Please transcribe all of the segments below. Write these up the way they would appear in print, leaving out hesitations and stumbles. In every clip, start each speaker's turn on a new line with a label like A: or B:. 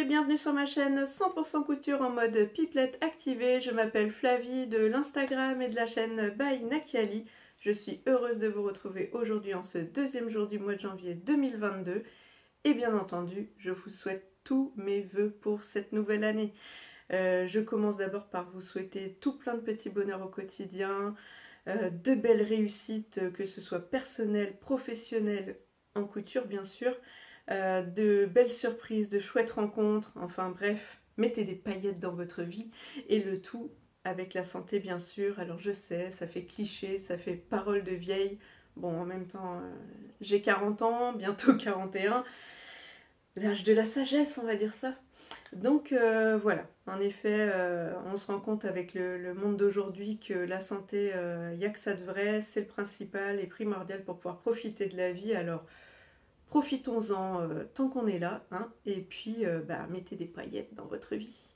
A: bienvenue sur ma chaîne 100% couture en mode pipelette activée. Je m'appelle Flavie de l'Instagram et de la chaîne By Nakiali. Je suis heureuse de vous retrouver aujourd'hui en ce deuxième jour du mois de janvier 2022. Et bien entendu, je vous souhaite tous mes vœux pour cette nouvelle année. Je commence d'abord par vous souhaiter tout plein de petits bonheurs au quotidien, de belles réussites, que ce soit personnelles, professionnelles, en couture bien sûr, de belles surprises, de chouettes rencontres, enfin bref, mettez des paillettes dans votre vie et le tout avec la santé bien sûr. Alors je sais, ça fait cliché, ça fait parole de vieille. Bon, en même temps, j'ai 40 ans, bientôt 41, l'âge de la sagesse, on va dire ça. Donc voilà, en effet, on se rend compte avec le monde d'aujourd'hui que la santé, il n'y a que ça de vrai, c'est le principal et primordial pour pouvoir profiter de la vie. Alors profitons-en tant qu'on est là, hein, et puis mettez des paillettes dans votre vie.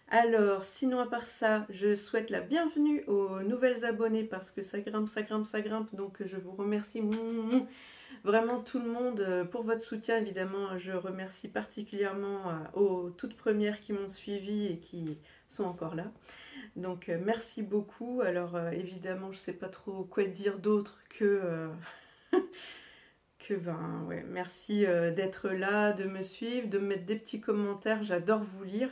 A: Alors, sinon à part ça, je souhaite la bienvenue aux nouvelles abonnés parce que ça grimpe, ça grimpe, ça grimpe. Donc je vous remercie vraiment tout le monde pour votre soutien. Évidemment, je remercie particulièrement aux toutes premières qui m'ont suivi et qui sont encore là. Donc merci beaucoup. Alors évidemment, je ne sais pas trop quoi dire d'autre que... merci d'être là, de me suivre, de me mettre des petits commentaires, j'adore vous lire,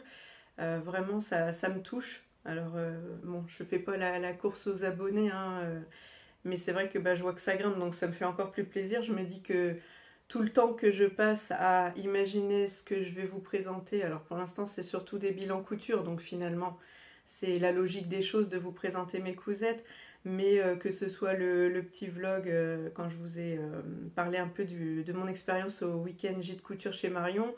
A: vraiment ça me touche. Alors bon, je fais pas la course aux abonnés, hein, mais c'est vrai que je vois que ça grimpe, donc ça me fait encore plus plaisir. Je me dis que tout le temps que je passe à imaginer ce que je vais vous présenter, alors pour l'instant c'est surtout des bilans couture, donc finalement c'est la logique des choses de vous présenter mes cousettes, mais que ce soit le petit vlog quand je vous ai parlé un peu de mon expérience au week-end Gîte Couture chez Marion.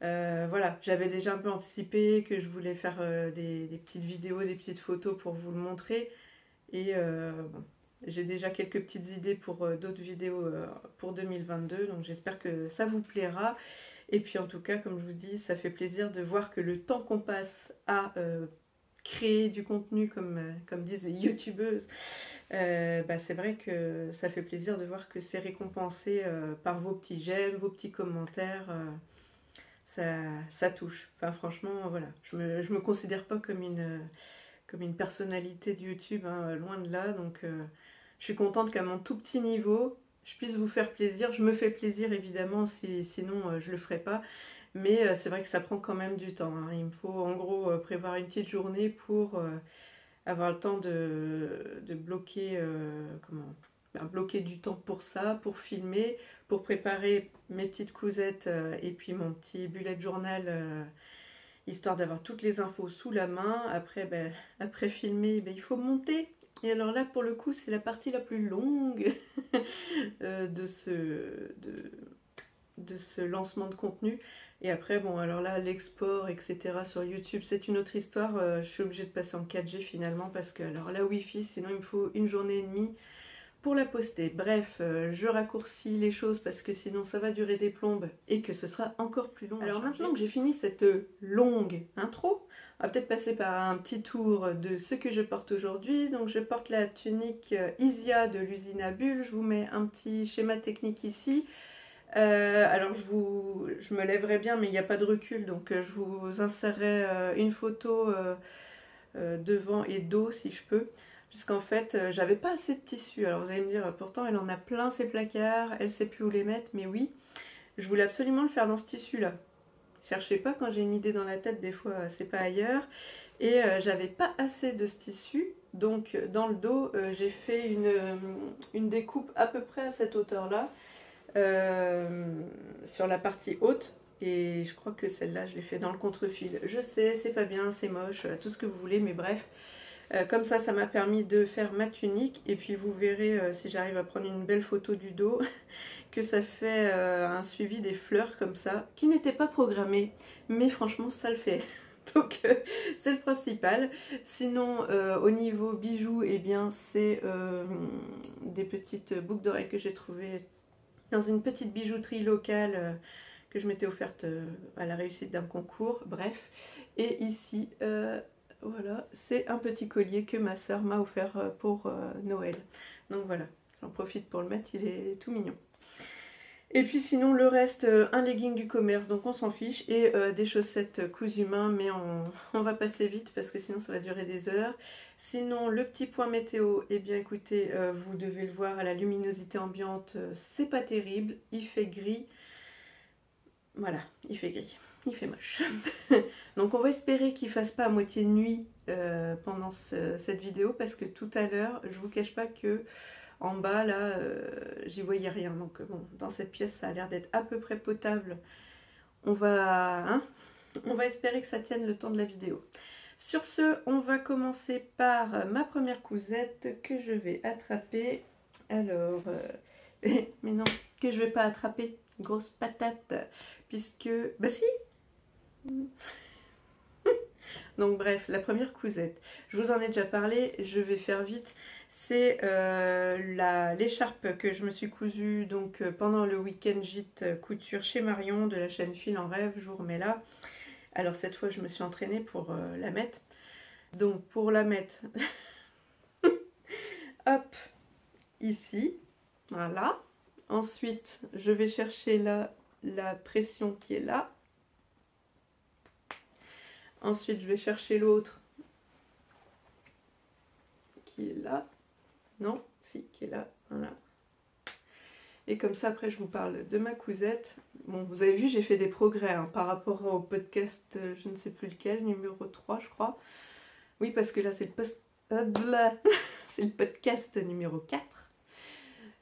A: Voilà, j'avais déjà un peu anticipé que je voulais faire des petites vidéos, des petites photos pour vous le montrer, et bon, j'ai déjà quelques petites idées pour d'autres vidéos pour 2022, donc j'espère que ça vous plaira. Et puis en tout cas, comme je vous dis, ça fait plaisir de voir que le temps qu'on passe à créer du contenu, comme disent les youtubeuses, c'est vrai que ça fait plaisir de voir que c'est récompensé par vos petits j'aime, vos petits commentaires. Ça touche. Enfin franchement, voilà, je me considère pas comme une personnalité de YouTube, hein, loin de là. Donc je suis contente qu'à mon tout petit niveau, je puisse vous faire plaisir. Je me fais plaisir évidemment, sinon je le ferai pas. Mais c'est vrai que ça prend quand même du temps, hein. Il me faut en gros prévoir une petite journée pour avoir le temps de bloquer, bloquer du temps pour ça, pour filmer, pour préparer mes petites cousettes et puis mon petit bullet journal, histoire d'avoir toutes les infos sous la main. Après, après filmer, il faut monter. Et alors là, pour le coup, c'est la partie la plus longue de ce lancement de contenu. Et après, bon, alors là, l'export, etc. sur YouTube, c'est une autre histoire. Je suis obligée de passer en 4G finalement parce que, alors la Wi-Fi, sinon il me faut une journée et demie pour la poster. Bref, je raccourcis les choses parce que sinon ça va durer des plombes et que ce sera encore plus long. Alors maintenant que j'ai fini cette longue intro, on va peut-être passer par un petit tour de ce que je porte aujourd'hui. Donc je porte la tunique Isia de l'usine à bulles. Je vous mets un petit schéma technique ici. Alors je me lèverai bien, mais il n'y a pas de recul, donc je vous insérerai une photo devant et dos si je peux, puisqu'en fait j'avais pas assez de tissu. Alors vous allez me dire, pourtant elle en a plein ses placards, elle sait plus où les mettre, mais oui, je voulais absolument le faire dans ce tissu là. Cherchez pas, quand j'ai une idée dans la tête, des fois c'est pas ailleurs, et j'avais pas assez de ce tissu. Donc dans le dos j'ai fait une découpe à peu près à cette hauteur là, sur la partie haute, et je crois que celle-là je l'ai fait dans le contre-fil. Je sais, c'est pas bien, c'est moche, tout ce que vous voulez, mais bref, comme ça m'a permis de faire ma tunique. Et puis vous verrez, si j'arrive à prendre une belle photo du dos, que ça fait un suivi des fleurs comme ça, qui n'était pas programmé, mais franchement ça le fait. Donc c'est le principal. Sinon au niveau bijoux, et bien c'est des petites boucles d'oreilles que j'ai trouvées dans une petite bijouterie locale que je m'étais offerte à la réussite d'un concours, bref. Et ici, voilà, c'est un petit collier que ma soeur m'a offert pour Noël. Donc voilà, j'en profite pour le mettre, il est tout mignon. Et puis sinon le reste, un legging du commerce, donc on s'en fiche, et des chaussettes cousu main, mais on va passer vite parce que sinon ça va durer des heures. Sinon le petit point météo, eh bien écoutez, vous devez le voir à la luminosité ambiante, c'est pas terrible, il fait gris. Voilà, il fait gris, il fait moche. Donc on va espérer qu'il fasse pas à moitié nuit pendant cette vidéo, parce que tout à l'heure, je vous cache pas que en bas, là, j'y voyais rien. Donc bon, dans cette pièce, ça a l'air d'être à peu près potable. On va espérer que ça tienne le temps de la vidéo. Sur ce, on va commencer par ma première cousette que je vais attraper. Alors, mais non, que je vais pas attraper. Grosse patate. Puisque, bah si. Donc bref, la première cousette. Je vous en ai déjà parlé, je vais faire vite. C'est l'écharpe que je me suis cousue donc, pendant le week-end gîte couture chez Marion de la chaîne Fil en Rêve, je vous remets là. Alors cette fois je me suis entraînée pour la mettre. Donc pour la mettre, hop, ici, voilà. Ensuite je vais chercher là la pression qui est là. Ensuite je vais chercher l'autre qui est là. Non, si, qui est là, voilà. Et comme ça, après, je vous parle de ma cousette. Bon, vous avez vu, j'ai fait des progrès hein, par rapport au podcast, je ne sais plus lequel, numéro 3, je crois. Oui, parce que là, c'est c'est le podcast numéro 4,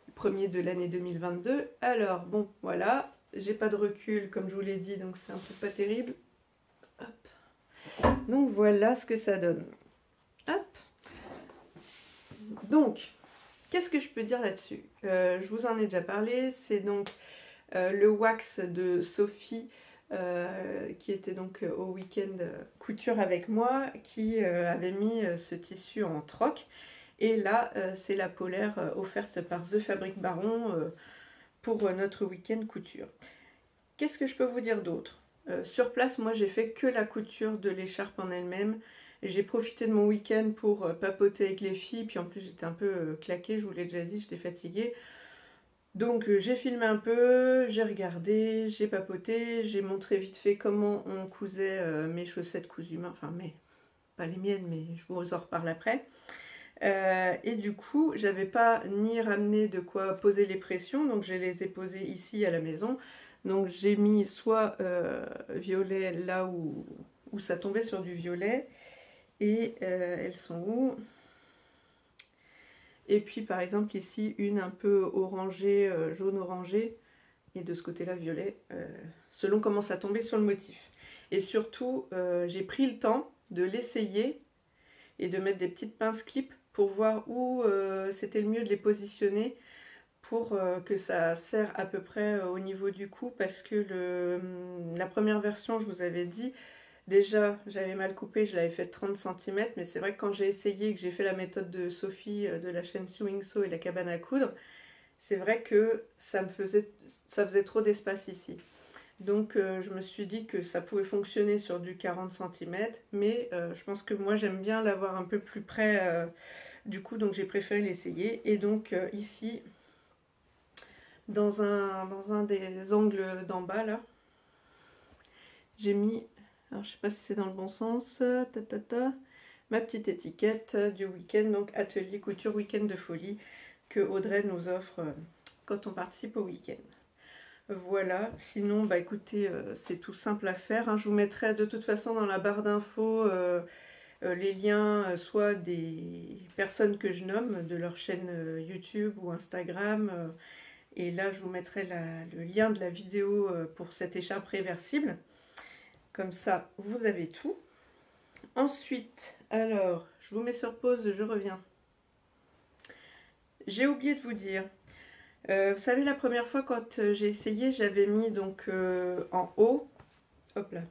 A: le premier de l'année 2022. Alors, bon, voilà, j'ai pas de recul, comme je vous l'ai dit, donc c'est un peu pas terrible. Hop. Donc, voilà ce que ça donne. Hop. Donc, qu'est-ce que je peux dire là-dessus? Je vous en ai déjà parlé, c'est donc le wax de Sophie qui était donc au week-end couture avec moi, qui avait mis ce tissu en troc. Et là, c'est la polaire offerte par The Fabric Baron pour notre week-end couture. Qu'est-ce que je peux vous dire d'autre? Sur place, moi, j'ai fait que la couture de l'écharpe en elle-même. J'ai profité de mon week-end pour papoter avec les filles, puis en plus j'étais un peu claquée, je vous l'ai déjà dit, j'étais fatiguée. Donc j'ai filmé un peu, j'ai regardé, j'ai papoté, j'ai montré vite fait comment on cousait mes chaussettes cousues main, enfin pas les miennes, mais je vous en reparle après. Et du coup, j'avais pas ni ramené de quoi poser les pressions, donc je les ai posées ici à la maison. Donc j'ai mis soit violet là où ça tombait sur du violet, et elles sont où? Et puis par exemple ici une un peu orangée, jaune orangé, et de ce côté là violet, selon comment ça tombait sur le motif. Et surtout j'ai pris le temps de l'essayer et de mettre des petites pinces clip pour voir où c'était le mieux de les positionner pour que ça serre à peu près au niveau du cou, parce que la première version, je vous avais dit, déjà j'avais mal coupé, je l'avais fait 30 cm, mais c'est vrai que quand j'ai essayé, que j'ai fait la méthode de Sophie de la chaîne Sewing Sew et la cabane à coudre, c'est vrai que ça faisait trop d'espace ici. Donc je me suis dit que ça pouvait fonctionner sur du 40 cm, mais je pense que moi j'aime bien l'avoir un peu plus près du coup, donc j'ai préféré l'essayer. Et donc ici, dans un des angles d'en bas là, j'ai mis, alors je sais pas si c'est dans le bon sens, ma petite étiquette du week-end, donc atelier couture week-end de folie, que Audrey nous offre quand on participe au week-end. Voilà, sinon bah écoutez, c'est tout simple à faire, hein. Je vous mettrai de toute façon dans la barre d'infos les liens, soit des personnes que je nomme, de leur chaîne YouTube ou Instagram, et là je vous mettrai le lien de la vidéo pour cette écharpe réversible. Comme ça, vous avez tout. Ensuite, alors, je vous mets sur pause, je reviens. J'ai oublié de vous dire, vous savez, la première fois quand j'ai essayé, j'avais mis donc en haut, hop là,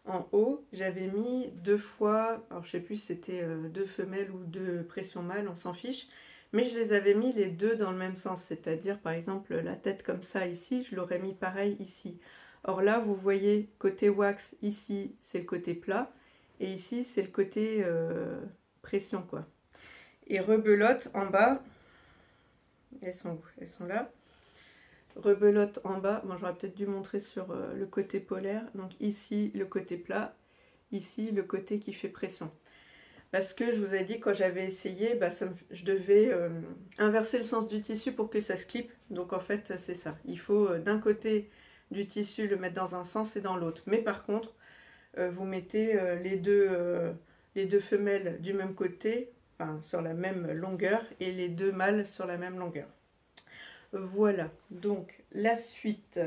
A: en haut, j'avais mis 2 fois, alors je sais plus si c'était 2 femelles ou 2 pressions mâles, on s'en fiche, mais je les avais mis les deux dans le même sens, c'est-à-dire par exemple la tête comme ça ici, je l'aurais mis pareil ici. Or là, vous voyez, côté wax, ici, c'est le côté plat, et ici, c'est le côté pression, quoi. Et rebelote en bas, elles sont où? Elles sont là. rebelote en bas. Bon, j'aurais peut-être dû montrer sur le côté polaire. Donc ici, le côté plat. Ici, le côté qui fait pression. Parce que je vous ai dit, quand j'avais essayé, bah, je devais inverser le sens du tissu pour que ça se clippe. Donc en fait, c'est ça. Il faut d'un côté du tissu le mettre dans un sens et dans l'autre. Mais par contre, vous mettez les deux femelles du même côté, enfin, sur la même longueur, et les deux mâles sur la même longueur. Voilà, donc la suite.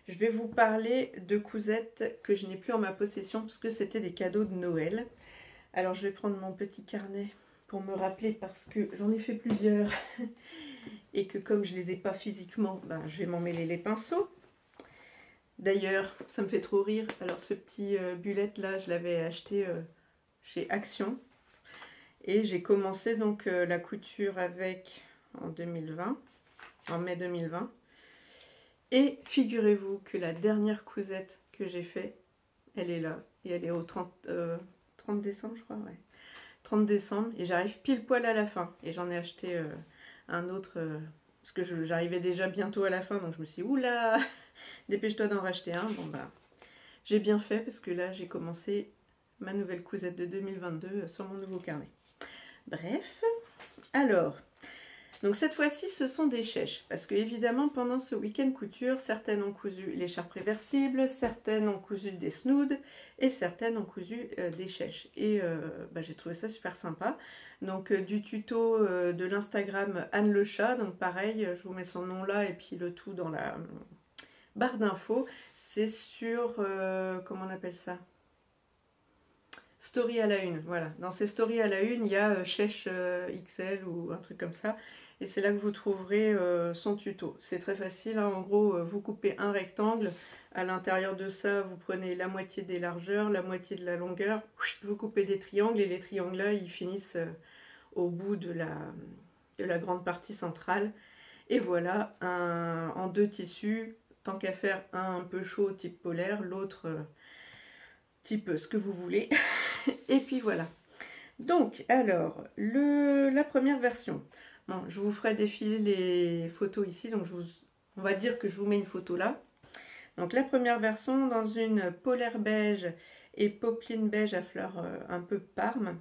A: Je vais vous parler de cousettes que je n'ai plus en ma possession parce que c'était des cadeaux de Noël. Alors je vais prendre mon petit carnet pour me rappeler parce que j'en ai fait plusieurs et que comme je les ai pas physiquement, ben, je vais m'en mêler les pinceaux. D'ailleurs, ça me fait trop rire. Alors ce petit bullet là, je l'avais acheté chez Action et j'ai commencé donc la couture avec en 2020, en mai 2020. Et figurez-vous que la dernière cousette que j'ai fait, elle est là et elle est au 30 décembre, je crois, ouais. 30 décembre, et j'arrive pile poil à la fin. Et j'en ai acheté un autre, parce que j'arrivais déjà bientôt à la fin, donc je me suis dit, oula, dépêche-toi d'en racheter un. Bon bah, j'ai bien fait, parce que là, j'ai commencé ma nouvelle cousette de 2022 sur mon nouveau carnet. Bref, alors, donc cette fois-ci, ce sont des chèches, parce que évidemment, pendant ce week-end couture, certaines ont cousu l'écharpe réversible, certaines ont cousu des snoods, et certaines ont cousu des chèches. Et bah, j'ai trouvé ça super sympa. Donc du tuto de l'Instagram Anne Le Chat, donc pareil, je vous mets son nom là, et puis le tout dans la barre d'infos. C'est sur, comment on appelle ça ? Story à la une, voilà. Dans ces stories à la une, il y a Chèche XL ou un truc comme ça. Et c'est là que vous trouverez son tuto. C'est très facile, hein. En gros, vous coupez un rectangle. À l'intérieur de ça, vous prenez la moitié des largeurs, la moitié de la longueur. Vous coupez des triangles et les triangles là, ils finissent au bout de la grande partie centrale. Et voilà, en deux tissus. Tant qu'à faire un peu chaud type polaire, l'autre type ce que vous voulez. Et puis voilà. Donc, alors, la première version. Bon, je vous ferai défiler les photos ici. Donc, on va dire que je vous mets une photo là. Donc, la première version dans une polaire beige et popeline beige à fleurs un peu parme.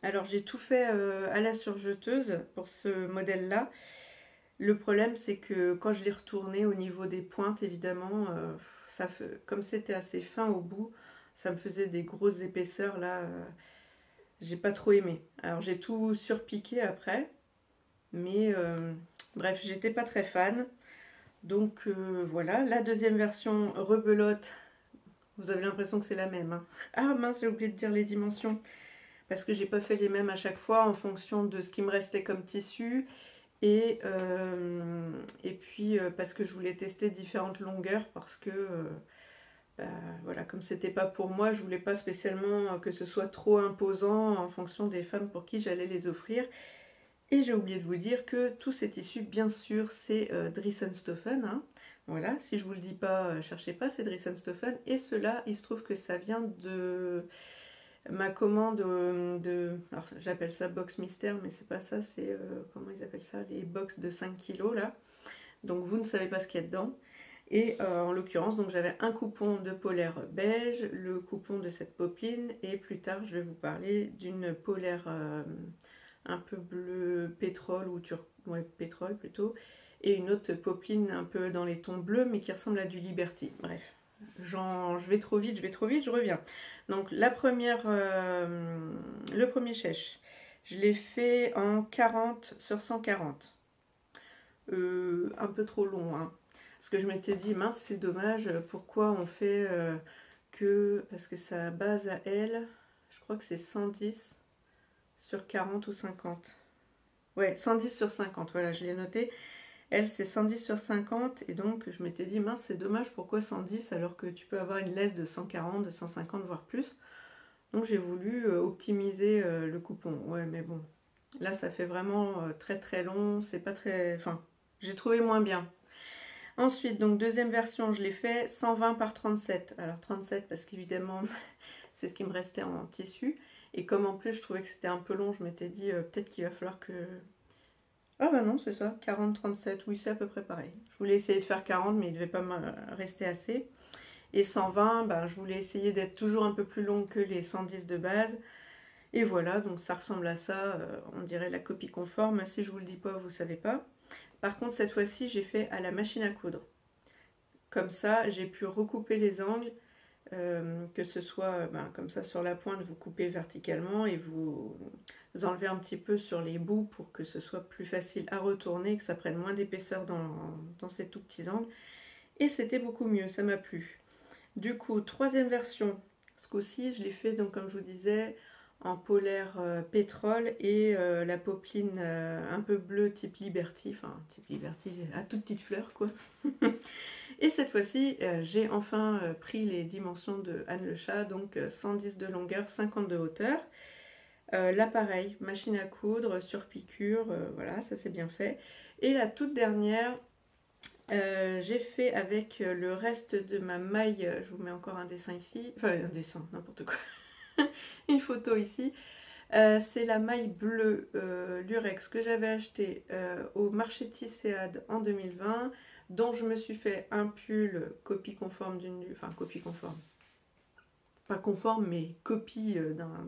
A: Alors, j'ai tout fait à la surjeteuse pour ce modèle-là. Le problème, c'est que quand je l'ai retourné au niveau des pointes, évidemment, comme c'était assez fin au bout, ça me faisait des grosses épaisseurs là. J'ai pas trop aimé. Alors j'ai tout surpiqué après, mais bref, j'étais pas très fan. Donc voilà, la deuxième version rebelote, vous avez l'impression que c'est la même, hein. Ah mince, j'ai oublié de dire les dimensions, parce que j'ai pas fait les mêmes à chaque fois en fonction de ce qui me restait comme tissu. Et puis parce que je voulais tester différentes longueurs, parce que bah, voilà, comme c'était pas pour moi, je voulais pas spécialement que ce soit trop imposant en fonction des femmes pour qui j'allais les offrir. Et j'ai oublié de vous dire que tous ces tissus, bien sûr, c'est Drissenstoffen, hein. Voilà, si je vous le dis pas, cherchez pas, c'est Drissenstoffen. Et cela, il se trouve que ça vient de ma commande alors j'appelle ça box mystère, mais c'est pas ça, c'est comment ils appellent ça, les box de 5 kilos là. Donc vous ne savez pas ce qu'il y a dedans. Et en l'occurrence, donc j'avais un coupon de polaire beige, le coupon de cette popeline, et plus tard je vais vous parler d'une polaire un peu bleu pétrole, ou ouais, pétrole plutôt, et une autre popeline un peu dans les tons bleus, mais qui ressemble à du Liberty. Bref, je vais trop vite, je reviens. Donc le premier chèche, je l'ai fait en 40 sur 140. Un peu trop long, hein. Parce que je m'étais dit, mince, c'est dommage, pourquoi on fait parce que sa base à elle, je crois que c'est 110 sur 40 ou 50. Ouais, 110 sur 50, voilà, je l'ai noté. Elle, c'est 110 sur 50, et donc je m'étais dit, mince, c'est dommage, pourquoi 110 alors que tu peux avoir une laisse de 140, de 150, voire plus. Donc j'ai voulu optimiser le coupon. Ouais, mais bon, là, ça fait vraiment très très long, c'est pas très... Enfin, j'ai trouvé moins bien. Ensuite, donc deuxième version, je l'ai fait 120 par 37. Alors 37 parce qu'évidemment, c'est ce qui me restait en tissu. Et comme en plus, je trouvais que c'était un peu long, je m'étais dit peut-être qu'il va falloir que Ah bah non, c'est ça, 40-37, oui c'est à peu près pareil. Je voulais essayer de faire 40 mais il devait pas me rester assez. Et 120, ben, je voulais essayer d'être toujours un peu plus longue que les 110 de base. Et voilà, donc ça ressemble à ça, on dirait la copie conforme. Si je vous le dis pas, vous savez pas. Par contre, cette fois-ci, j'ai fait à la machine à coudre. Comme ça, j'ai pu recouper les angles, que ce soit ben, comme ça sur la pointe, vous coupez verticalement et vous enlevez un petit peu sur les bouts pour que ce soit plus facile à retourner, que ça prenne moins d'épaisseur dans ces tout petits angles. Et c'était beaucoup mieux, ça m'a plu. Du coup, troisième version, ce coup-ci, je l'ai fait, donc comme je vous disais, en polaire pétrole et la popeline un peu bleue type Liberty, enfin type Liberty à toute petite fleur quoi. Et cette fois-ci, j'ai enfin pris les dimensions de Anne le chat, donc 110 de longueur, 50 de hauteur. L'appareil, machine à coudre sur piqûre, voilà, ça c'est bien fait. Et la toute dernière, j'ai fait avec le reste de ma maille, je vous mets encore un dessin ici, enfin un dessin, n'importe quoi, une photo ici. C'est la maille bleue Lurex que j'avais acheté au marché Tisséade en 2020, dont je me suis fait un pull copie conforme enfin copie conforme, pas conforme mais copie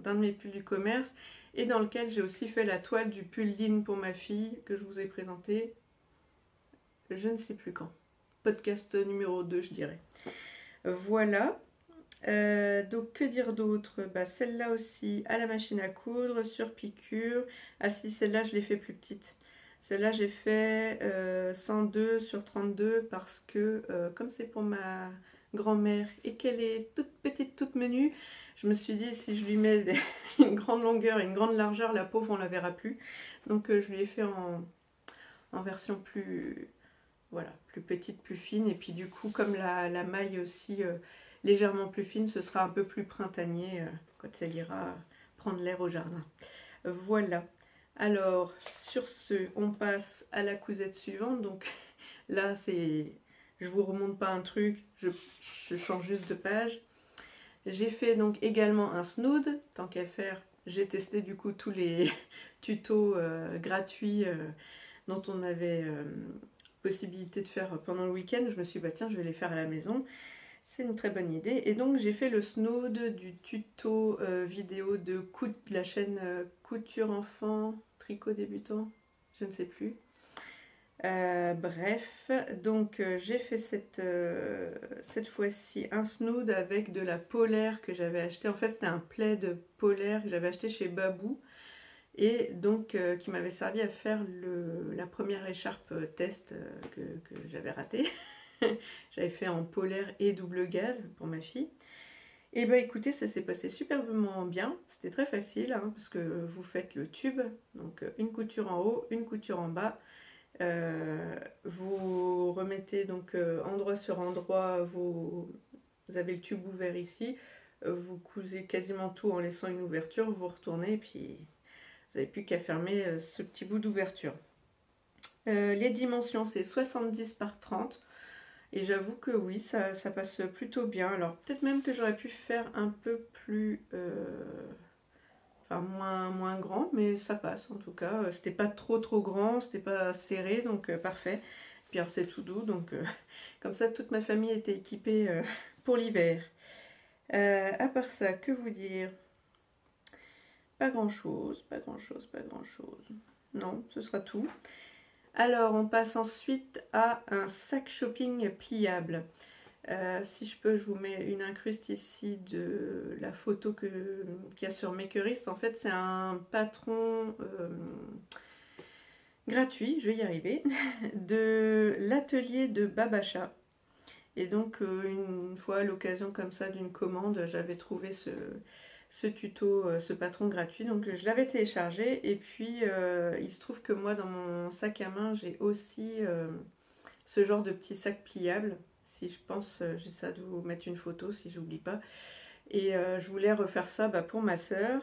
A: d'un de mes pulls du commerce, et dans lequel j'ai aussi fait la toile du pull Line pour ma fille que je vous ai présenté, je ne sais plus quand. Podcast numéro 2 je dirais. Voilà. Donc que dire d'autre, bah, celle-là aussi à la machine à coudre sur piqûre. Ah si, celle-là je l'ai fait plus petite. Celle-là j'ai fait 102 sur 32 parce que comme c'est pour ma grand-mère et qu'elle est toute petite, toute menue, je me suis dit si je lui mets une grande longueur et une grande largeur, la pauvre on la verra plus. Donc je lui ai fait en version plus, voilà, plus petite, plus fine. Et puis du coup, comme la maille aussi légèrement plus fine, ce sera un peu plus printanier quand elle ira prendre l'air au jardin. Voilà. Alors, sur ce, on passe à la cousette suivante. Donc là, c'est, je vous remonte pas un truc, je change juste de page. J'ai fait donc également un snood, tant qu'à faire. J'ai testé du coup tous les tutos gratuits dont on avait possibilité de faire pendant le week-end. Je me suis dit, bah tiens, je vais les faire à la maison. C'est une très bonne idée. Et donc, j'ai fait le snood du tuto vidéo de la chaîne Couture Enfant, Tricot Débutant, je ne sais plus. Bref, donc j'ai fait cette fois-ci un snood avec de la polaire que j'avais acheté. En fait, c'était un plaid polaire que j'avais acheté chez Babou et donc qui m'avait servi à faire la première écharpe test que j'avais ratée. J'avais fait en polaire et double gaze pour ma fille. Et bah écoutez, ça s'est passé superbement bien. C'était très facile hein, parce que vous faites le tube, donc une couture en haut, une couture en bas. Vous remettez donc endroit sur endroit, vous avez le tube ouvert ici. Vous cousez quasiment tout en laissant une ouverture, vous retournez et puis vous n'avez plus qu'à fermer ce petit bout d'ouverture. Les dimensions, c'est 70 par 30. Et j'avoue que oui, ça passe plutôt bien. Alors peut-être même que j'aurais pu faire un peu plus... enfin moins grand, mais ça passe en tout cas. C'était pas trop grand, c'était pas serré, donc parfait. Puis alors c'est tout doux, donc comme ça toute ma famille était équipée pour l'hiver. À part ça, que vous dire? Pas grand chose, pas grand chose, pas grand chose. Non, ce sera tout. Alors on passe ensuite à un sac shopping pliable. Si je peux, je vous mets une incruste ici de la photo qu'il y a sur Makerist. En fait, c'est un patron gratuit, je vais y arriver, de l'atelier de Babacha. Et donc, une fois à l'occasion comme ça d'une commande, j'avais trouvé ce tuto, ce patron gratuit. Donc, je l'avais téléchargé. Et puis, il se trouve que moi, dans mon sac à main, j'ai aussi ce genre de petit sac pliable. Si je pense, j'essaie de vous mettre une photo si j'oublie pas. Et je voulais refaire ça pour ma soeur.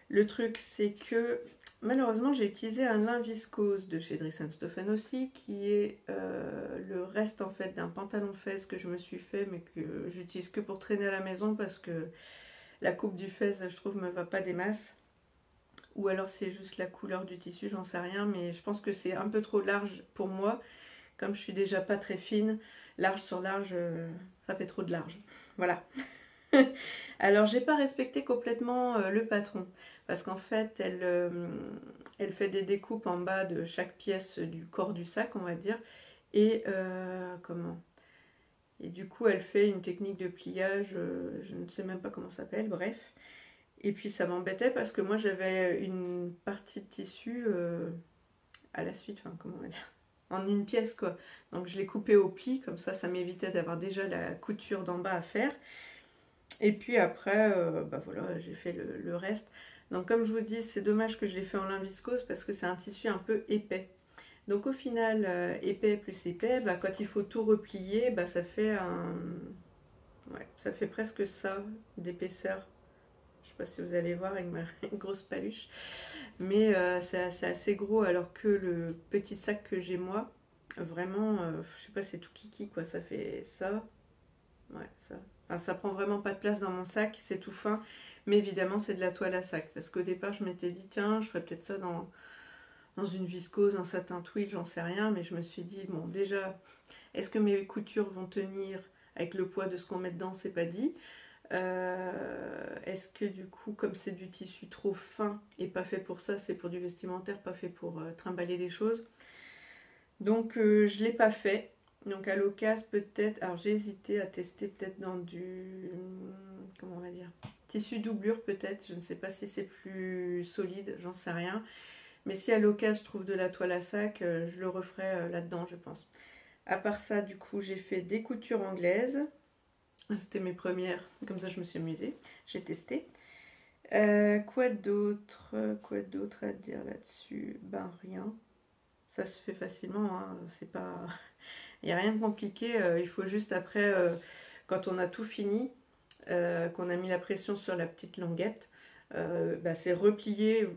A: Le truc, c'est que malheureusement, j'ai utilisé un lin viscose de chez Dries & Stoffen aussi, qui est le reste en fait d'un pantalon fesse que je me suis fait, mais que j'utilise que pour traîner à la maison parce que la coupe du fesse, je trouve, me va pas des masses. ou alors c'est juste la couleur du tissu, j'en sais rien, mais je pense que c'est un peu trop large pour moi. Comme je suis déjà pas très fine, large sur large, ça fait trop de large. Voilà. Alors j'ai pas respecté complètement le patron, parce qu'en fait elle fait des découpes en bas de chaque pièce du corps du sac, on va dire, et comment et du coup elle fait une technique de pliage, je ne sais même pas comment ça s'appelle, bref. Et puis ça m'embêtait parce que moi j'avais une partie de tissu à la suite, enfin comment on va dire, en une pièce quoi. Donc je l'ai coupé au pli, comme ça m'évitait d'avoir déjà la couture d'en bas à faire. Et puis après, bah voilà, j'ai fait le reste. Donc comme je vous dis, c'est dommage que je l'ai fait en lin viscose parce que c'est un tissu un peu épais. Donc au final, épais plus épais, bah, quand il faut tout replier, bah, ça fait ouais, ça fait presque ça d'épaisseur. Je sais pas si vous allez voir avec ma grosse paluche. Mais c'est assez gros alors que le petit sac que j'ai moi, vraiment, je sais pas, c'est tout kiki quoi. Ça fait ça, ouais, ça. Enfin, ça prend vraiment pas de place dans mon sac, c'est tout fin. Mais évidemment, c'est de la toile à sac. Parce qu'au départ, je m'étais dit, tiens, je ferais peut-être ça dans une viscose, un satin twill, j'en sais rien. Mais je me suis dit, bon, déjà, est-ce que mes coutures vont tenir avec le poids de ce qu'on met dedans? C'est pas dit. Est-ce que du coup, comme c'est du tissu trop fin et pas fait pour ça, c'est pour du vestimentaire, pas fait pour trimballer des choses. Donc je l'ai pas fait. Donc à l'occasion peut-être, alors j'ai hésité à tester peut-être dans du, comment on va dire, tissu doublure peut-être, je ne sais pas si c'est plus solide, j'en sais rien. Mais si à l'occasion je trouve de la toile à sac, je le referai là-dedans je pense. À part ça, du coup, j'ai fait des coutures anglaises. C'était mes premières, comme ça je me suis amusée, j'ai testé. Quoi d'autre à dire là-dessus? Ben rien, ça se fait facilement, hein. C'est pas, il n'y a rien de compliqué, il faut juste après, quand on a tout fini, qu'on a mis la pression sur la petite languette, bah, c'est replier,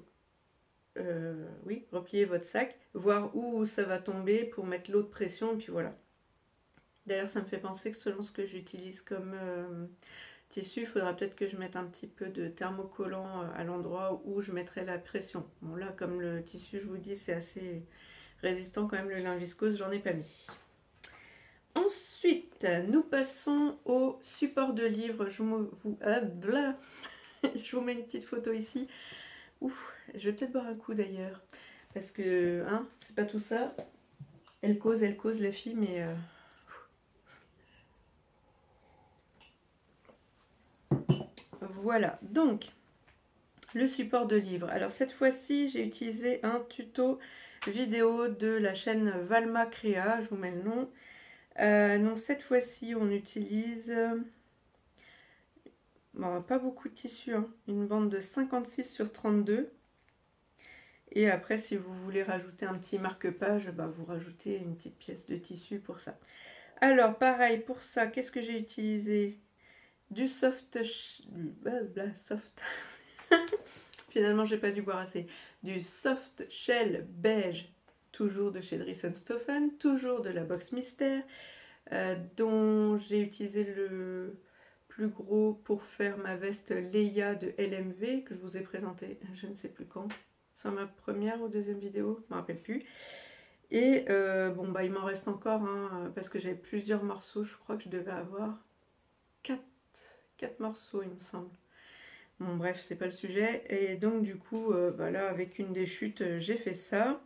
A: oui, replier votre sac, voir où ça va tomber pour mettre l'autre pression, et puis voilà. D'ailleurs, ça me fait penser que selon ce que j'utilise comme tissu, il faudra peut-être que je mette un petit peu de thermocollant à l'endroit où je mettrai la pression. Bon là, comme le tissu, je vous dis, c'est assez résistant quand même, le lin viscose, j'en ai pas mis. Ensuite, nous passons au support de livre. Je vous mets une petite photo ici. Ouf, je vais peut-être boire un coup d'ailleurs. Parce que, hein, c'est pas tout ça. Elle cause la fille, mais... Voilà, donc, le support de livre. Alors cette fois-ci, j'ai utilisé un tuto vidéo de la chaîne Valma Créa. Je vous mets le nom. Donc cette fois-ci, on utilise... Bon, pas beaucoup de tissu, hein. Une bande de 56 sur 32. Et après, si vous voulez rajouter un petit marque-page, bah, vous rajoutez une petite pièce de tissu pour ça. Alors, pareil, pour ça, qu'est-ce que j'ai utilisé? Du soft... soft. Finalement, j'ai pas dû boire assez. Du soft shell beige, toujours de chez Dries & toujours de la box mystère, dont j'ai utilisé le plus gros pour faire ma veste Leia de LMV que je vous ai présenté, je ne sais plus quand, sur ma première ou deuxième vidéo, je ne me rappelle plus. Et bon bah il m'en reste encore, hein, parce que j'avais plusieurs morceaux, je crois que je devais avoir 4 morceaux il me semble. Bon bref, c'est pas le sujet. Et donc du coup, bah là avec une des chutes, j'ai fait ça.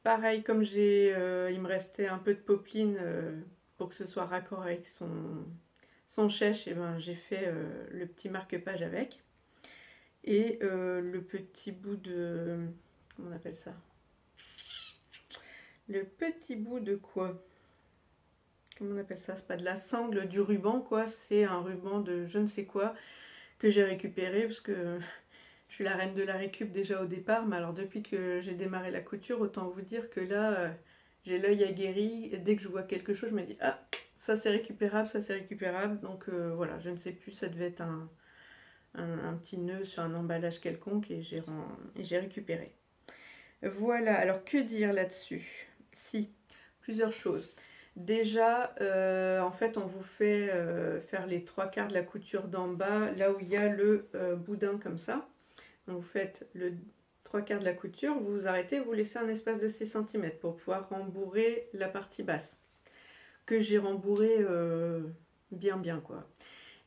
A: Pareil, comme il me restait un peu de popeline pour que ce soit raccord avec son chèche, et ben, j'ai fait le petit marque-page avec. Et le petit bout de... Comment on appelle ça? Le petit bout de quoi? Comment on appelle ça? C'est pas de la sangle, du ruban quoi. C'est un ruban de je ne sais quoi que j'ai récupéré parce que je suis la reine de la récup déjà au départ. Mais alors depuis que j'ai démarré la couture, autant vous dire que là, j'ai l'œil aguerri. Et dès que je vois quelque chose, je me dis ah, ça c'est récupérable, ça c'est récupérable. Donc voilà, je ne sais plus, ça devait être un petit nœud sur un emballage quelconque et j'ai récupéré. Voilà, alors que dire là-dessus? Si, plusieurs choses. Déjà, en fait, on vous fait faire les 3/4 de la couture d'en bas, là où il y a le boudin comme ça. Donc vous faites le 3/4 de la couture, vous vous arrêtez, vous laissez un espace de 6 cm pour pouvoir rembourrer la partie basse. Que j'ai rembourré bien quoi.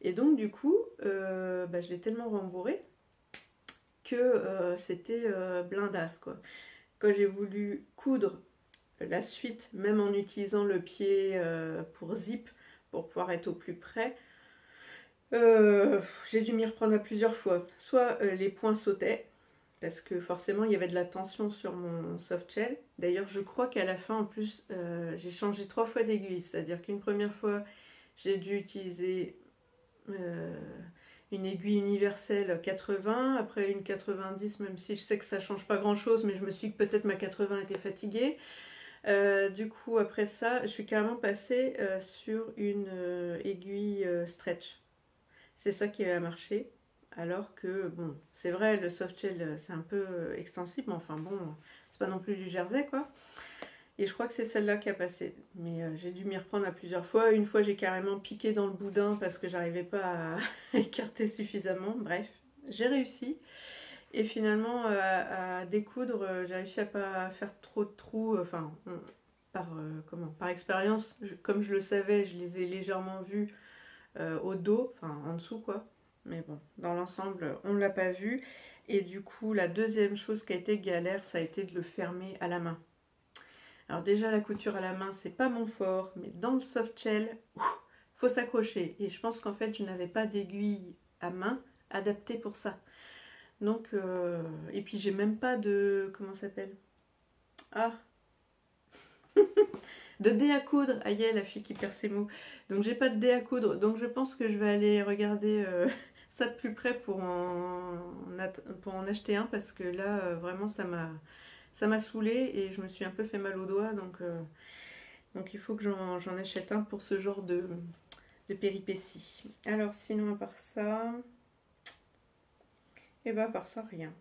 A: Et donc du coup, je l'ai tellement rembourré que c'était blindasse quoi. Quand j'ai voulu coudre la suite, même en utilisant le pied pour zip, pour pouvoir être au plus près, j'ai dû m'y reprendre à plusieurs fois. Soit les points sautaient, parce que forcément il y avait de la tension sur mon soft shell. D'ailleurs je crois qu'à la fin en plus j'ai changé 3 fois d'aiguille, c'est-à-dire qu'une première fois j'ai dû utiliser une aiguille universelle 80, après une 90, même si je sais que ça change pas grand chose, mais je me suis dit que peut-être ma 80 était fatiguée. Du coup après ça je suis carrément passée sur une aiguille stretch. C'est ça qui a marché. Alors que, bon, c'est vrai, le soft shell, c'est un peu extensible, mais enfin bon, c'est pas non plus du jersey, quoi. Et je crois que c'est celle-là qui a passé. Mais j'ai dû m'y reprendre à plusieurs fois. Une fois, j'ai carrément piqué dans le boudin parce que j'arrivais pas à écarter suffisamment. Bref, j'ai réussi. Et finalement, à découdre, j'ai réussi à pas faire trop de trous. Enfin, par expérience, comme je le savais, je les ai légèrement vus au dos, enfin en dessous, quoi. Mais bon, dans l'ensemble, on ne l'a pas vu. Et du coup, la deuxième chose qui a été galère, ça a été de le fermer à la main. Alors déjà, la couture à la main, c'est pas mon fort, mais dans le soft shell, faut s'accrocher. Et je pense qu'en fait, je n'avais pas d'aiguille à main adaptée pour ça. Donc, et puis j'ai même pas de, comment ça s'appelle? Ah, de dé à coudre. Aïe, la fille qui perd ses mots. Donc j'ai pas de dé à coudre. Donc je pense que je vais aller regarder ça de plus près pour en acheter un, parce que là vraiment ça m'a saoulée et je me suis un peu fait mal aux doigts, donc il faut que j'en achète un pour ce genre de péripéties. Alors sinon à part ça, et à part ça rien.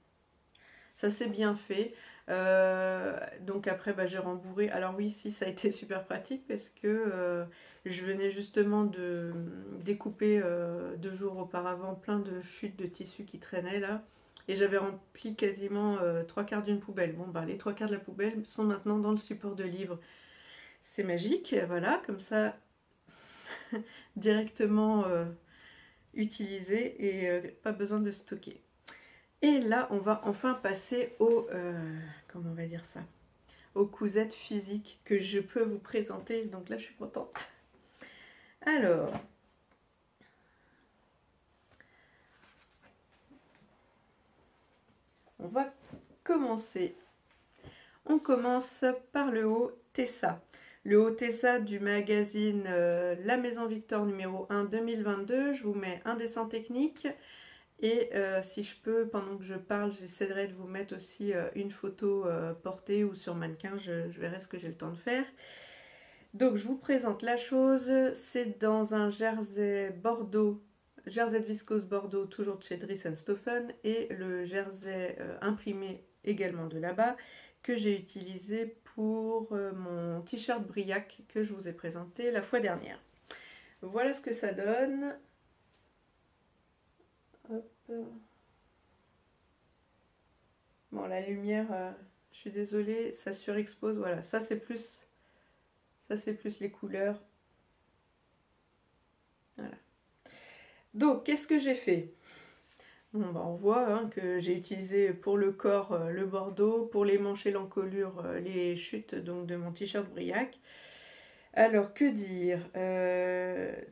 A: Ça s'est bien fait. Donc après j'ai rembourré. Alors oui, si, ça a été super pratique parce que je venais justement de découper 2 jours auparavant plein de chutes de tissu qui traînaient là. Et j'avais rempli quasiment 3/4 d'une poubelle. Bon les 3/4 de la poubelle sont maintenant dans le support de livre. C'est magique, voilà, comme ça directement utilisé et pas besoin de stocker. Et là, on va enfin passer comment on va dire ça, aux cousettes physiques que je peux vous présenter. Donc là, je suis contente. Alors, on va commencer. On commence par le haut Tessa. Le haut Tessa du magazine La Maison Victor numéro 1 2022. Je vous mets un dessin technique. Et si je peux, pendant que je parle, j'essaierai de vous mettre aussi une photo portée ou sur mannequin, je verrai ce que j'ai le temps de faire. Donc je vous présente la chose, c'est dans un jersey bordeaux, jersey de viscose bordeaux, toujours de chez Dries & Stoffen, et le jersey imprimé également de là-bas, que j'ai utilisé pour mon t-shirt Briac que je vous ai présenté la fois dernière. Voilà ce que ça donne. Hop. Bon, la lumière, je suis désolée, ça surexpose. Voilà, ça c'est plus les couleurs. Voilà. Donc, qu'est-ce que j'ai fait? Bon, on voit que j'ai utilisé pour le corps le bordeaux, pour les manches et l'encolure les chutes donc de mon t-shirt Briac. Alors, que dire?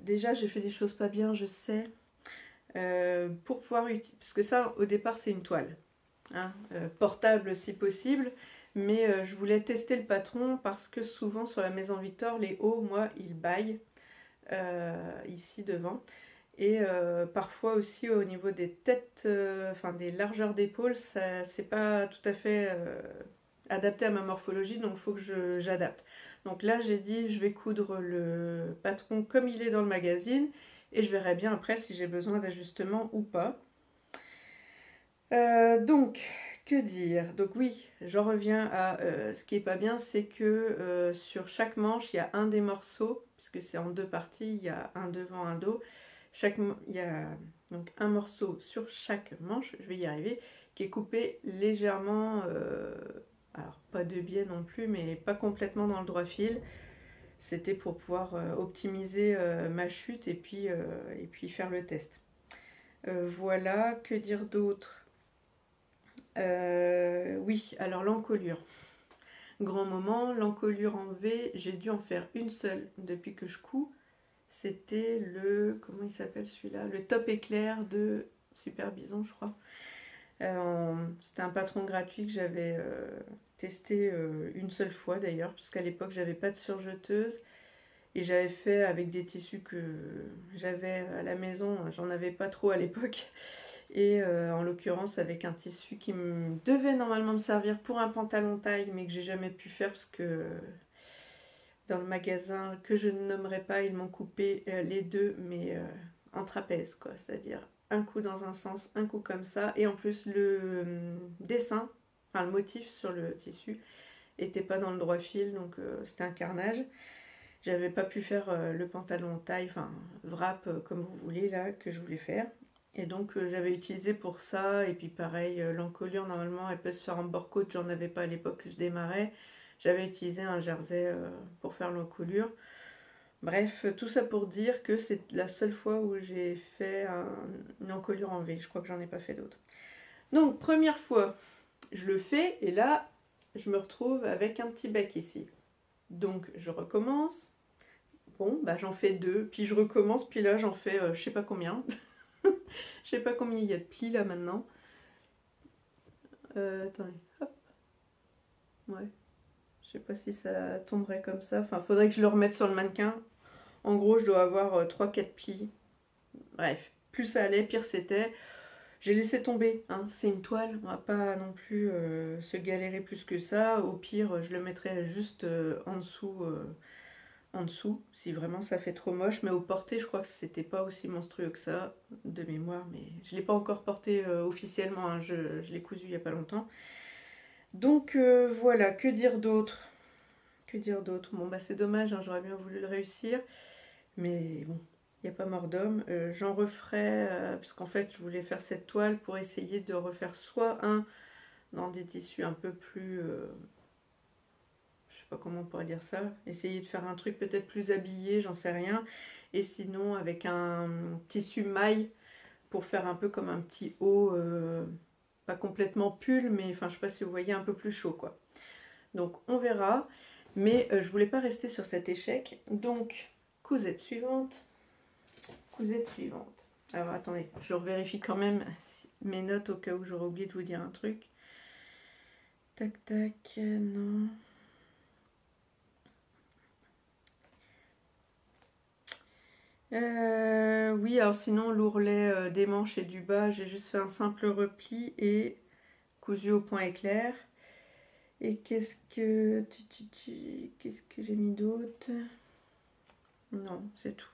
A: Déjà, j'ai fait des choses pas bien, je sais. Pour pouvoir utiliser, parce que ça, au départ, c'est une toile. Portable si possible, mais je voulais tester le patron parce que souvent sur la Maison Victor, les hauts, moi, ils baillent ici devant. Et parfois aussi au niveau des têtes, enfin des largeurs d'épaule, ça c'est pas tout à fait adapté à ma morphologie, donc il faut que j'adapte. Donc là j'ai dit je vais coudre le patron comme il est dans le magazine et je verrai bien après si j'ai besoin d'ajustement ou pas. Donc que dire? Donc oui, j'en reviens à ce qui est pas bien, c'est que sur chaque manche il y a un des morceaux, puisque c'est en 2 parties, il y a un devant, un dos. Il y a donc un morceau sur chaque manche, je vais y arriver, qui est coupé légèrement, alors pas de biais non plus, mais pas complètement dans le droit fil. C'était pour pouvoir optimiser ma chute et puis faire le test. Voilà, que dire d'autre? Oui, alors l'encolure. Grand moment, l'encolure en V, j'ai dû en faire une seule depuis que je couds. C'était le, comment il s'appelle celui-là? Le Top Éclair de Super Bison, je crois. C'était un patron gratuit que j'avais testé une seule fois d'ailleurs, parce qu'à l'époque j'avais pas de surjeteuse et j'avais fait avec des tissus que j'avais à la maison, j'en avais pas trop à l'époque, et en l'occurrence avec un tissu qui devait normalement me servir pour un pantalon taille, mais que j'ai jamais pu faire parce que dans le magasin que je ne nommerai pas, ils m'ont coupé les deux, mais en trapèze, quoi. C'est-à-dire un coup dans un sens, un coup comme ça. Et en plus, le dessin, enfin le motif sur le tissu, était pas dans le droit fil, donc c'était un carnage. J'avais pas pu faire le pantalon taille, enfin wrap, comme vous voulez, là, que je voulais faire. Et donc j'avais utilisé pour ça, et puis pareil, l'encolure, normalement, elle peut se faire en bord-côte, j'en avais pas à l'époque que je démarrais. J'avais utilisé un jersey pour faire l'encolure. Bref, tout ça pour dire que c'est la seule fois où j'ai fait une encolure en V. Je crois que j'en ai pas fait d'autres. Donc, première fois, je le fais et là, je me retrouve avec un petit bec ici. Donc, je recommence. Bon, bah j'en fais deux, puis je recommence, puis là, j'en fais je sais pas combien. Je sais pas combien il y a de plis là maintenant. Attendez, hop. Ouais. Je sais pas si ça tomberait comme ça. Enfin, faudrait que je le remette sur le mannequin. En gros, je dois avoir 3-4 plis. Bref, plus ça allait, pire c'était. J'ai laissé tomber, hein. C'est une toile, on va pas non plus se galérer plus que ça. Au pire, je le mettrai juste en dessous, si vraiment ça fait trop moche. Mais au porté, je crois que c'était pas aussi monstrueux que ça, de mémoire. Mais je l'ai pas encore porté officiellement, hein. Je l'ai cousu il y a pas longtemps. Donc voilà, que dire d'autre? Que dire d'autre? Bon bah c'est dommage, hein, j'aurais bien voulu le réussir. Mais bon, il n'y a pas mort d'homme. J'en referai, parce qu'en fait, je voulais faire cette toile pour essayer de refaire soit un dans des tissus un peu plus... je sais pas comment on pourrait dire ça. Essayer de faire un truc peut-être plus habillé, j'en sais rien. Et sinon, avec un tissu maille pour faire un peu comme un petit haut, pas complètement pull, mais enfin, je sais pas si vous voyez, un peu plus chaud, quoi. Donc, on verra. Mais je voulais pas rester sur cet échec. Donc, cousette suivante. Cousette suivante. Alors attendez, je revérifie quand même mes notes au cas où j'aurais oublié de vous dire un truc. Tac tac, non. Oui, alors sinon l'ourlet des manches et du bas, j'ai juste fait un simple repli et cousu au point éclair. Et qu'est-ce que j'ai mis d'autre? Non, c'est tout.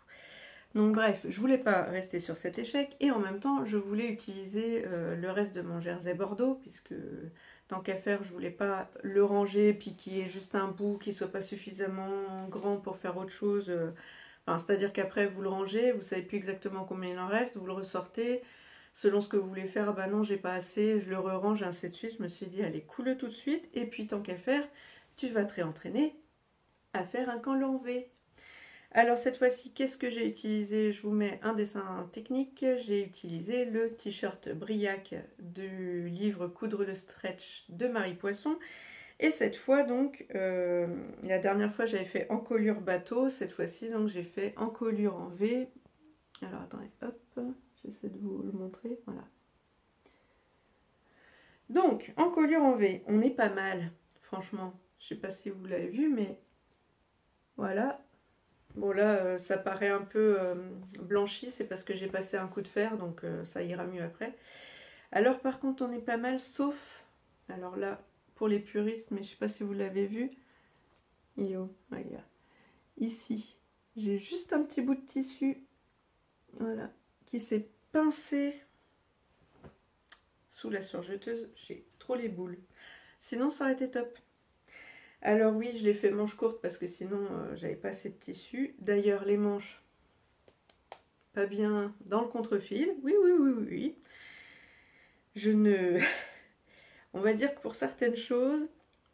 A: Donc bref, je voulais pas rester sur cet échec et en même temps je voulais utiliser le reste de mon jersey bordeaux puisque tant qu'à faire je voulais pas le ranger puis qu'il y ait juste un bout qui soit pas suffisamment grand pour faire autre chose. Enfin, c'est-à-dire qu'après vous le rangez, vous savez plus exactement combien il en reste, vous le ressortez selon ce que vous voulez faire. Bah non, j'ai pas assez, je le re-range et ainsi de suite. Je me suis dit allez, coule tout de suite et puis tant qu'à faire, tu vas te réentraîner à faire un collant V. Alors cette fois-ci, qu'est-ce que j'ai utilisé? Je vous mets un dessin technique. J'ai utilisé le t-shirt Briac du livre Coudre le stretch de Marie Poisson. Et cette fois donc, la dernière fois j'avais fait encolure bateau. Cette fois-ci donc j'ai fait encolure en V. Alors attendez, hop, j'essaie de vous le montrer. Voilà. Donc, encolure en V, on est pas mal, franchement. Je sais pas si vous l'avez vu, mais voilà. Bon là, ça paraît un peu blanchi, c'est parce que j'ai passé un coup de fer, donc ça ira mieux après. Alors par contre, on est pas mal, sauf, alors là, pour les puristes, mais je sais pas si vous l'avez vu. Il est où? Ah, il est là. Ici, j'ai juste un petit bout de tissu, voilà, qui s'est pincé sous la surjeteuse. J'ai trop les boules. Sinon, ça aurait été top. Alors oui, je l'ai fait manche courte parce que sinon j'avais pas assez de tissu. D'ailleurs les manches, pas bien dans le contre-fil. Oui, oui, oui, oui, oui. Je ne On va dire que pour certaines choses,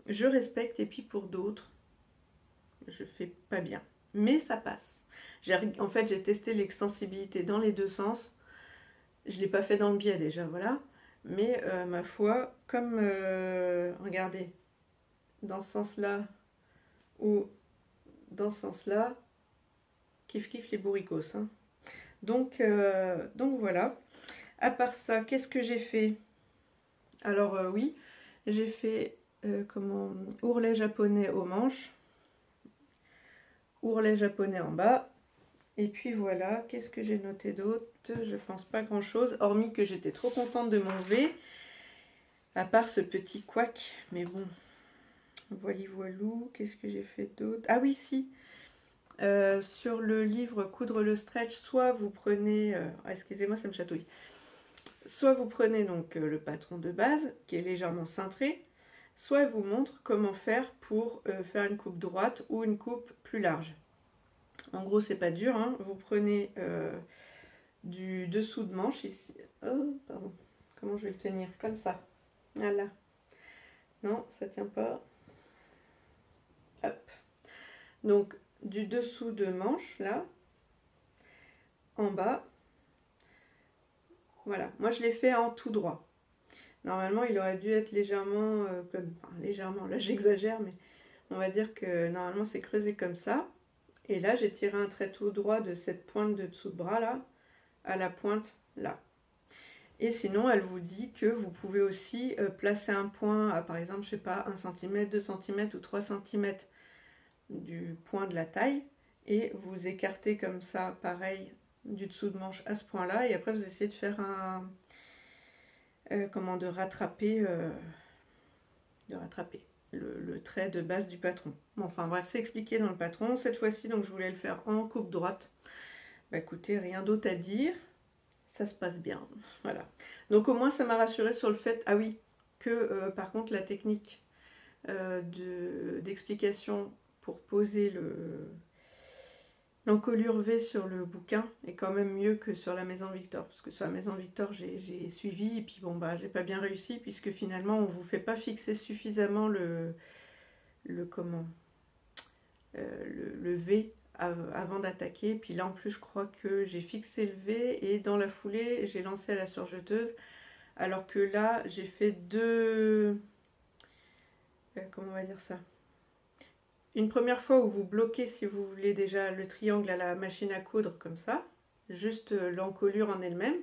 A: je respecte, et puis pour d'autres, je fais pas bien. Mais ça passe. En fait, j'ai testé l'extensibilité dans les deux sens. Je ne l'ai pas fait dans le biais déjà, voilà. Mais ma foi, comme, regardez, dans ce sens-là ou dans ce sens-là, kiff kiff les bourricos. Hein. Donc voilà. À part ça, qu'est-ce que j'ai fait? Alors oui, j'ai fait ourlet japonais aux manches, ourlet japonais en bas. Et puis voilà, qu'est-ce que j'ai noté d'autre? Je pense pas grand-chose, hormis que j'étais trop contente de mon V, à part ce petit couac. Mais bon, voilà voilou, qu'est-ce que j'ai fait d'autre? Ah oui, si, sur le livre Coudre le stretch, soit vous prenez, excusez-moi, ça me chatouille, soit vous prenez donc le patron de base, qui est légèrement cintré, soit elle vous montre comment faire pour faire une coupe droite ou une coupe plus large. En gros, c'est pas dur, hein. Vous prenez du dessous de manche ici. Oh, pardon. Comment je vais le tenir? Comme ça. Voilà. Non, ça tient pas. Hop. Donc, du dessous de manche, là, en bas. Voilà. Moi, je l'ai fait en tout droit. Normalement, il aurait dû être légèrement, légèrement, là j'exagère, mais on va dire que normalement c'est creusé comme ça. Et là, j'ai tiré un trait tout droit de cette pointe de dessous de bras là, à la pointe là. Et sinon, elle vous dit que vous pouvez aussi placer un point à, par exemple, je sais pas, 1 cm, 2 cm ou 3 cm du point de la taille. Et vous écartez comme ça, pareil, du dessous de manche à ce point-là. Et après, vous essayez de faire de rattraper le trait de base du patron. Bon, enfin bref, c'est expliqué dans le patron. Cette fois-ci, donc je voulais le faire en coupe droite. Bah écoutez, rien d'autre à dire. Ça se passe bien. Voilà. Donc au moins, ça m'a rassurée sur le fait, ah oui, que par contre, la technique d'explication pour poser l'encolure V sur le bouquin est quand même mieux que sur la Maison Victor, parce que sur la Maison Victor j'ai suivi et puis bon bah j'ai pas bien réussi, puisque finalement on vous fait pas fixer suffisamment le V avant d'attaquer. Puis là en plus je crois que j'ai fixé le V et dans la foulée j'ai lancé à la surjeteuse, alors que là j'ai fait deux, comment on va dire ça, une première fois où vous bloquez, si vous voulez, déjà le triangle à la machine à coudre comme ça, juste l'encolure en elle-même.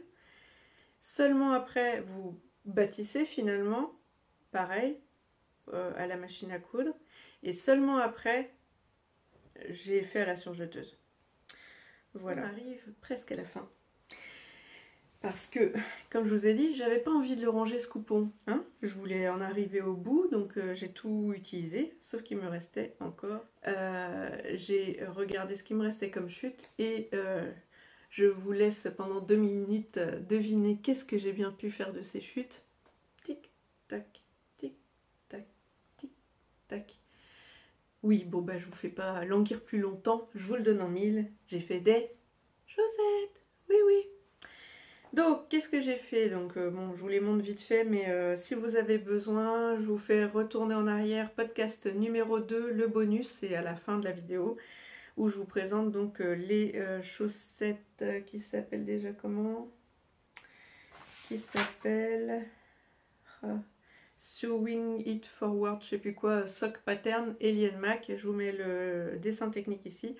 A: Seulement après, vous bâtissez finalement, pareil, à la machine à coudre. Et seulement après, j'ai fait à la surjeteuse. Voilà, on arrive presque à la fin. Parce que, comme je vous ai dit, j'avais pas envie de le ranger ce coupon. Hein, je voulais en arriver au bout, donc j'ai tout utilisé, sauf qu'il me restait encore. J'ai regardé ce qui me restait comme chute et je vous laisse pendant 2 minutes deviner qu'est-ce que j'ai bien pu faire de ces chutes. Tic, tac, tic, tac, tic, tac. Oui, bon bah je vous fais pas languir plus longtemps, je vous le donne en mille. J'ai fait des chaussettes, oui oui. Donc, qu'est-ce que j'ai fait? Donc, bon, je vous les montre vite fait, mais si vous avez besoin, je vous fais retourner en arrière, podcast numéro 2, le bonus, c'est à la fin de la vidéo, où je vous présente donc les chaussettes qui s'appellent déjà comment? Qui s'appellent Sewing It Forward, je sais plus quoi, Sock Pattern, Alien Mac. Je vous mets le dessin technique ici.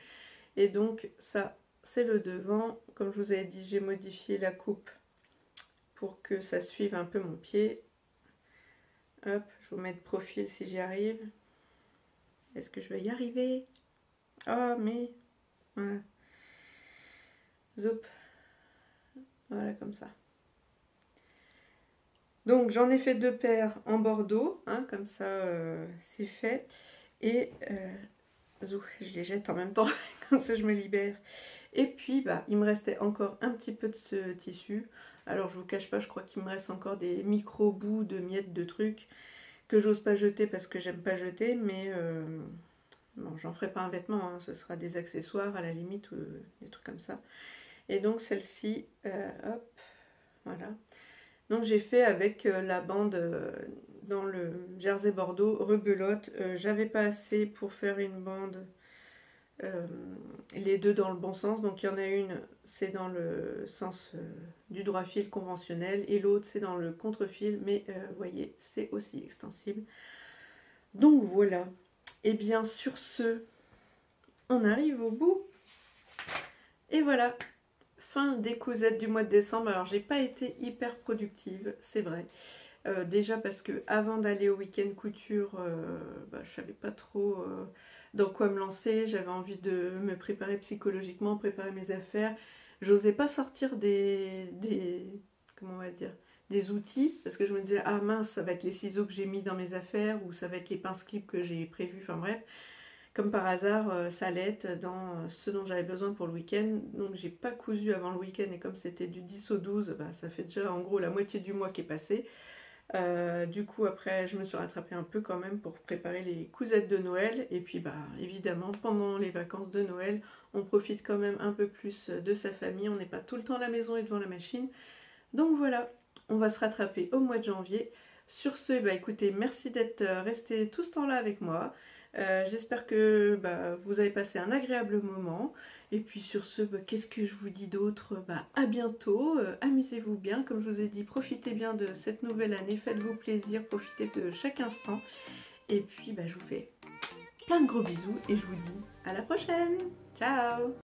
A: Et donc, ça, c'est le devant. Comme je vous avais dit, j'ai modifié la coupe pour que ça suive un peu mon pied. Hop, je vous mets de profil si j'y arrive. Est-ce que je vais y arriver? Ah, mais... Voilà. Zoup. Voilà, comme ça. Donc, j'en ai fait 2 paires en bordeaux. Hein, comme ça, c'est fait. Et... zou, je les jette en même temps. Comme ça, je me libère. Et puis, bah, il me restait encore un petit peu de ce tissu. Alors, je vous cache pas, je crois qu'il me reste encore des micro-bouts de miettes de trucs que j'ose pas jeter parce que j'aime pas jeter, mais bon, j'en ferai pas un vêtement, hein, ce sera des accessoires à la limite ou des trucs comme ça. Et donc, celle-ci, hop, voilà. Donc j'ai fait avec la bande dans le Jersey Bordeaux, rebelote. J'avais pas assez pour faire une bande, euh, les deux dans le bon sens. Donc il y en a une, c'est dans le sens du droit fil conventionnel et l'autre c'est dans le contre-fil. Mais vous voyez, c'est aussi extensible. Donc voilà. Et bien sur ce, on arrive au bout. Et voilà, fin des cousettes du mois de décembre. Alors j'ai pas été hyper productive, c'est vrai. Déjà parce que avant d'aller au week-end couture, je savais pas trop dans quoi me lancer. J'avais envie de me préparer psychologiquement, préparer mes affaires. J'osais pas sortir comment on va dire, des outils parce que je me disais ah mince, ça va être les ciseaux que j'ai mis dans mes affaires ou ça va être les pinces clips que j'ai prévus. Enfin bref, comme par hasard, ça allait être dans ce dont j'avais besoin pour le week-end. Donc j'ai pas cousu avant le week-end et comme c'était du 10 au 12, ça fait déjà en gros la moitié du mois qui est passé. Du coup, après, je me suis rattrapée un peu quand même pour préparer les cousettes de Noël. Et puis, évidemment, pendant les vacances de Noël, on profite quand même un peu plus de sa famille. On n'est pas tout le temps à la maison et devant la machine. Donc voilà, on va se rattraper au mois de janvier. Sur ce, écoutez, merci d'être resté tout ce temps-là avec moi. J'espère que vous avez passé un agréable moment. Et puis sur ce, qu'est-ce que je vous dis d'autre? À bientôt, amusez-vous bien, comme je vous ai dit, profitez bien de cette nouvelle année, faites-vous plaisir, profitez de chaque instant. Et puis je vous fais plein de gros bisous et je vous dis à la prochaine. Ciao!